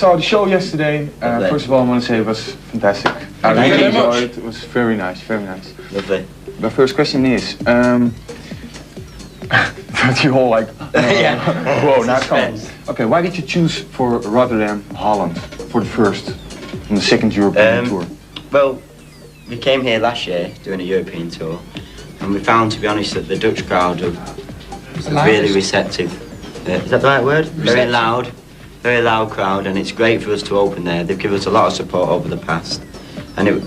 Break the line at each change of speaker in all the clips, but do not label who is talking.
So the show yesterday, first of all I want to say it was fantastic. I really enjoyed it. It was very nice, very nice.
Lovely.
My first question is, that you all like, whoa, now come on. Okay, why did you choose for Rotterdam, Holland, for the first and the second European tour?
Well, we came here last year doing a European tour, and we found, to be honest, that the Dutch crowd are really receptive. Is that the right word? Very loud crowd, and it's great for us to open there. They've given us a lot of support over the past, and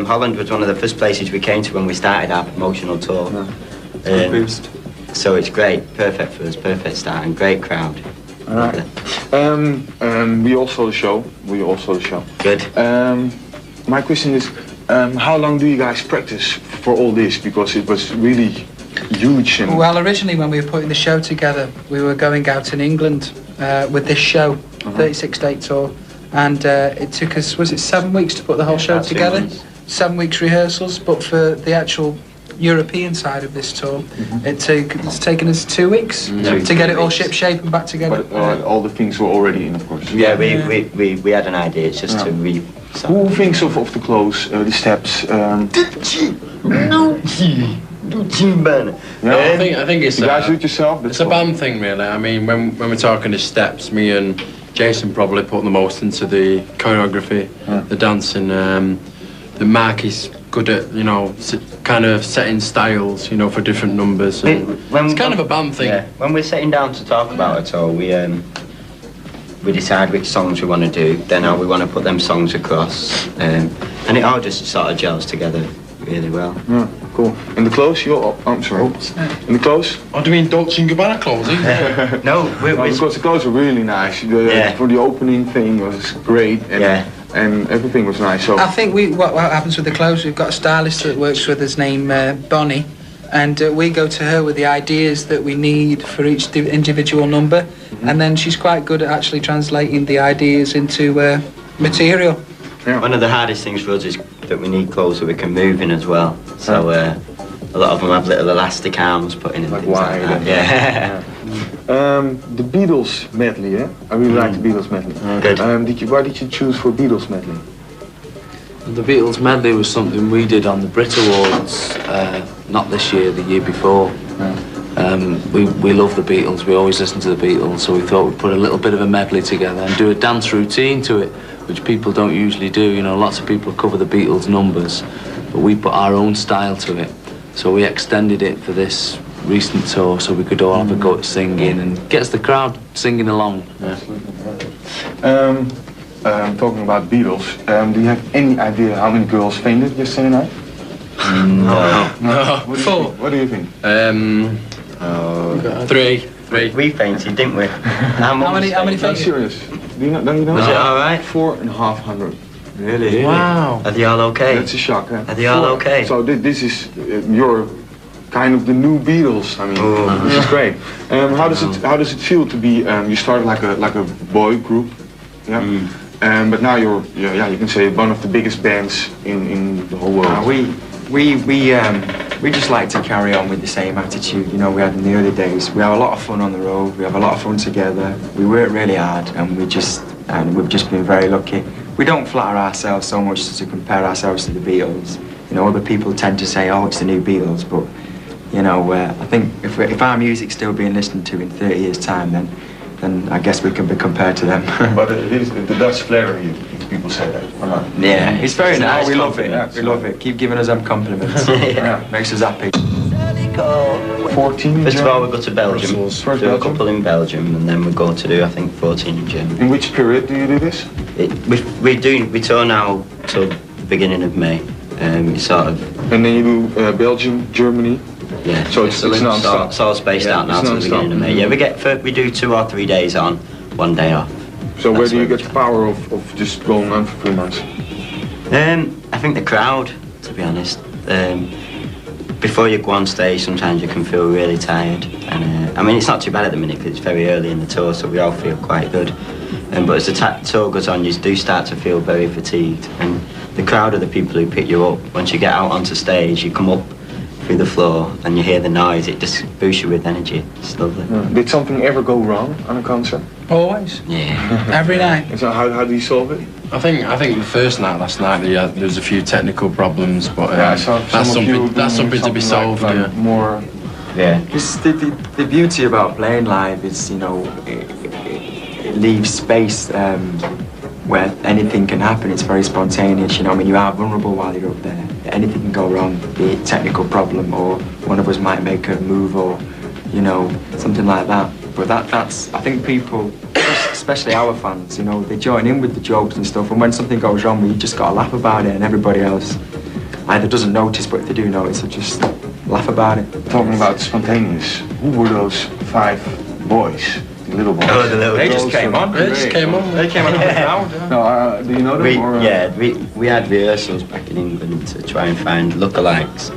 Holland was one of the first places we came to when we started our promotional tour.
Boost.
So it's great, perfect for us, perfect start, and great crowd.
All right. We all saw the show.
Good.
My question is, how long do you guys practice for all this? Because it was really huge. And
well, originally when we were putting the show together, we were going out in England with this show, 36-day tour, and it took us, was it 7 weeks to put the whole show together? 7 weeks rehearsals, but for the actual European side of this tour, it's taken us 2 weeks to get it all ship shape and back together.
But all the things were already in, of course.
Yeah, we had an idea. It's just to
Who thinks of the clothes, the steps?
I think it's
you guys do it yourself.
It's a band thing, really. I mean, when we're talking the steps, me and Jason probably put the most into the choreography, the dancing. The Mark is good at, you know, kind of setting styles, you know, for different numbers. It's kind of a band thing.
Yeah. When we're sitting down to talk about it all, we decide which songs we want to do, then how we want to put them songs across, and it all just sort of gels together really well.
Yeah, cool. And the clothes, I'm sorry. And the clothes?
Oh, do you mean Dolce & Gabbana clothes?
No,
because the clothes were really nice. For the opening thing was great. And everything was nice. So
I think what happens with the clothes, we've got a stylist that works with us named Bonnie, and we go to her with the ideas that we need for each individual number, and then she's quite good at actually translating the ideas into material.
Yeah.
One of the hardest things for us is that we need clothes that we can move in as well. So a lot of them have little elastic arms put in and things like that. Yeah.
The Beatles medley, yeah? I really like the Beatles medley.
Good.
Why did you choose for Beatles medley?
The Beatles medley was something we did on the Brit Awards, not this year, the year before. We love the Beatles, we always listen to the Beatles, so we thought we'd put a little bit of a medley together and do a dance routine to it, which people don't usually do. You know, lots of people cover the Beatles numbers, but we put our own style to it. So we extended it for this recent tour so we could all have a go at singing and gets the crowd singing along.
Talking about Beatles, do you have any idea how many girls fainted yesterday night?
No.
What do you think?
Three.
We fainted, didn't we? How many
I'm
fainted?
serious. Do you know?
Was it all right?
4,500.
Really?
Wow.
Are they all okay?
That's a shock, huh?
Are they all okay?
So this is your kind of the new Beatles. I mean, this is great. How does it feel to be? You started like a boy group, yeah. But now you're you can say one of the biggest bands in the whole world.
We just like to carry on with the same attitude, you know, we had in the early days. We have a lot of fun on the road, we have a lot of fun together, we work really hard, and we've just been very lucky. We don't flatter ourselves so much as to compare ourselves to the Beatles. You know, other people tend to say, oh, it's the new Beatles, but, you know, I think if our music's still being listened to in 30 years' time, then I guess we can be compared to them.
But it does flatter you if people say that, or not?
Yeah, it's very nice. We love it.
Yeah,
we love it. Keep giving us them compliments. Makes us happy.
14 in
First of all,
Germany?
we go to Belgium, do a couple in Belgium, and then we go to do, I think, 14 in Germany.
In which period do you do this?
We tour now till the beginning of May. It's sort of.
And then you do Belgium, Germany.
Yeah.
So it's non-stop.
It's all spaced out now till the beginning of May. Yeah, we do 2 or 3 days on, 1 day off.
So where do you get the power of just going on for 3 months?
I think the crowd, to be honest. Before you go on stage, sometimes you can feel really tired. And I mean, it's not too bad at the minute because it's very early in the tour, so we all feel quite good. But as the tour goes on, you do start to feel very fatigued. And the crowd are the people who pick you up. Once you get out onto stage, you come up through the floor, and you hear the noise. It just boosts you with energy. It's lovely.
Did something ever go wrong on a concert?
Always.
Yeah.
Every night.
And so how do you solve it?
I think the first night last night there was a few technical problems, but
I saw
that's
some of you
something
doing
to be solved.
like
Yeah.
more.
Yeah.
Because the beauty about playing live is, you know, it leaves space where anything can happen. It's very spontaneous, you know. I mean, you are vulnerable while you're up there. Anything can go wrong, be it technical problem or one of us might make a move or, you know, something like that. But that's, I think people, especially our fans, you know, they join in with the jokes and stuff. And when something goes wrong, we just got to laugh about it, and everybody else either doesn't notice, but if they do notice, they just laugh about it.
Talking about spontaneous, who were those 5 boys? The little boys?
Oh, the little
They
girls.
just came on.
They just came on.
They came on the crowd.
No, do you know them? or,
Yeah, we had rehearsals back in England to try and find lookalikes.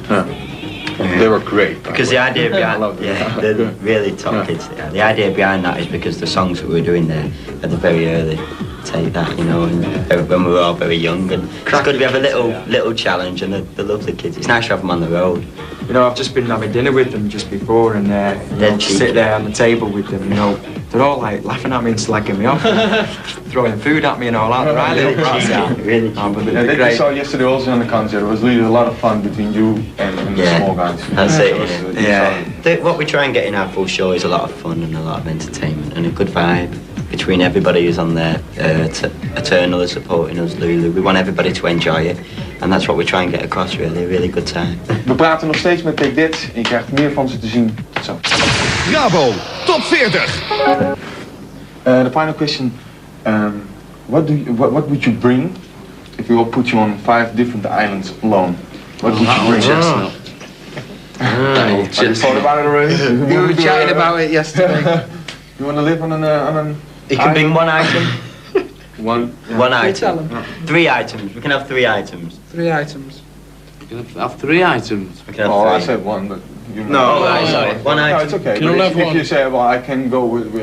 They were great.
Because the idea behind,
love them.
yeah, they're really top kids. Yeah. The idea behind that is because the songs that we were doing there at the very early take that, you know, and when we were all very young, and it's good to have a little challenge, and they're lovely kids. It's nice to have them on the road.
You know, I've just been having dinner with them just before, and you know, sit there on the table with them, you know, they're all like laughing at me and slagging me off, and thrroing food at me and all that. They're right little brats, yeah.
Really
Oh, but
Yeah,
they're
that
great.
we saw yesterday also on the concert. It was really a lot of fun between you and the small guys.
That's it.
was,
Yeah. What we try and get in our full show is a lot of fun and a lot of entertainment and a good vibe between everybody who's on there. Eternal is supporting us, Lulu. We want everybody to enjoy it, and that's what we try and get across. Really, a really good time.
We praten nog steeds met Take Dit en je krijgt meer van ze te zien. Tot zo.
Rabo, top 40.
The final question: what would you bring if we all put you on 5 different islands alone? What would you bring?
Chestnut.
Have you thought about it already?
We were chatting about it yesterday.
You want to live on an
You can bring one item.
one?
One
You
item.
tell them.
3 items. We can have 3 items.
3 items.
You can have 3 items.
We can have
Oh,
3.
I said one, but you
No, right, sorry. One
No,
item.
it's okay.
Can you
But
have
if
one?
you say, well, I can go with,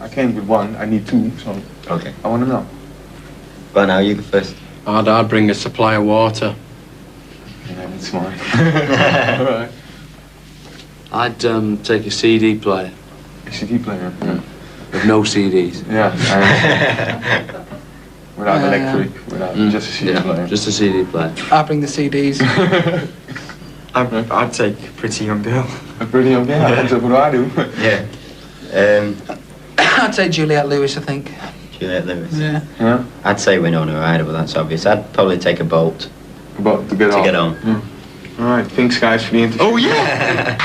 I came with 1, I need 2, so
Okay.
I want to know.
Well, now you go first.
I'd bring a supply of water.
Yeah, that's smart. Alright.
I'd take a CD player
A CD player. Yeah.
with no CDs.
Yeah. Without electric, without just a CD player.
Just a CD player.
I'll bring the CDs.
I'd take Pretty Young Girl.
A pretty young girl. That's what I do.
Yeah.
I'd say Juliette Lewis, I think.
Juliette Lewis.
Yeah.
Yeah.
I'd say Winona Ryder, but that's obvious. I'd probably take a boat
About to get
to
on.
get on.
Alright, thanks guys for the interview.
Oh yeah.